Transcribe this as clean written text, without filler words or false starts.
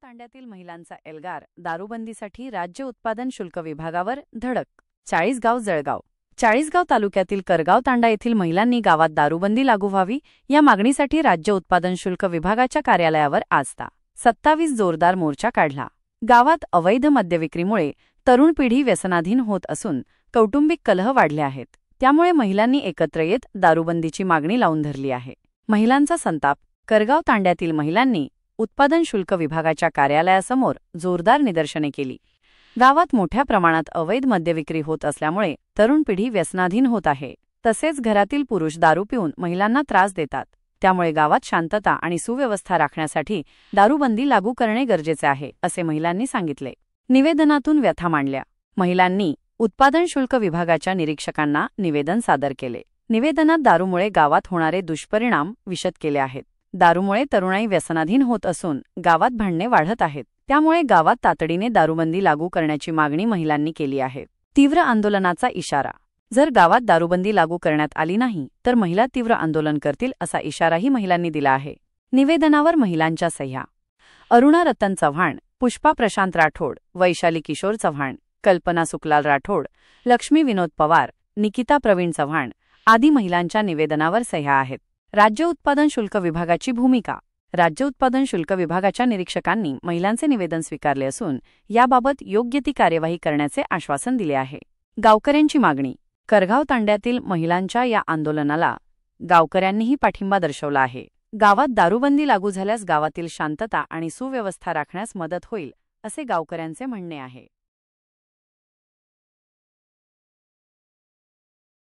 तांड्यातील महिलांचा एल्गार, दारूबंदीसाठी राज्य उत्पादन शुल्क विभागावर धडक. चाळीसगाव जळगाव. चाळीसगाव तालुक्यातील करगाव तांडा येथील महिलांनी गावात दारूबंदी लागू व्हावी या मागणीसाठी राज्य उत्पादन शुल्क विभागाच्या कार्यालयावर आज ता 27 जोरदार मोर्चा काढला. गावात अवैध मद्यविक्रीमुळे तरुण पिढी व्यसनाधीन होत असून कौटुंबिक कलह वाढले आहेत. त्यामुळे महिलांनी एकत्र येत दारूबंदीची मागणी लावून धरली आहे. महिलांचा संताप. करगाव तांड्यातील महिलांनी उत्पादन शुल्क विभागाच्या कार्यालयासमोर जोरदार निदर्शने केली. गावात मोठ्या प्रमाणात अवैध मद्यविक्री होत असल्यामुळे तरुण पिढी व्यसनाधीन होत आहे. तसेच घरातील पुरुष दारू पिऊन महिलांना त्रास देतात. त्यामुळे गावात शांतता आणि सुव्यवस्था राखण्यासाठी दारूबंदी लागू करणे गरजेचे आहे, असे महिलांनी सांगितले. निवेदनातून व्यथा मांडल्या. महिलांनी उत्पादन शुल्क विभागाच्या निरीक्षकांना निवेदन सादर केले. निवेदनात दारूमुळे गावात होणारे दुष्परिणाम विशद केले आहेत. दारूमुळे तरुणाई व्यसनाधीन होत असून गावात भांडणे वाढत आहेत. त्यामुळे गावात तातडीने दारूबंदी लागू करण्याची मागणी महिलांनी केली आहे. तीव्र आंदोलनाचा इशारा. जर गावात दारूबंदी लागू करण्यात आली नाही तर महिला तीव्र आंदोलन करतील असा इशाराही महिलांनी दिला आहे. निवेदनावर महिलांच्या सह्या. अरुणा रतन चव्हाण, पुष्पा प्रशांत राठोड, वैशाली किशोर चव्हाण, कल्पना सुकलाल राठोड, लक्ष्मी विनोद पवार, निकिता प्रवीण चव्हाण आदी महिलांच्या निवेदनावर सह्या आहेत. राज्य उत्पादन शुल्क विभागाची भूमिका. राज्य उत्पादन शुल्क विभागाच्या निरीक्षकांनी महिलांचे निवेदन स्वीकारले असून याबाबत योग्य ती कार्यवाही करण्याचे आश्वासन दिले आहे. गावकऱ्यांची मागणी. करगाव तांड्यातील महिलांच्या या आंदोलनाला गावकऱ्यांनीही पाठिंबा दर्शवला आहे. गावात दारूबंदी लागू झाल्यास गावातील शांतता आणि सुव्यवस्था राखण्यास मदत होईल, असे गावकऱ्यांचे म्हणणे आहे.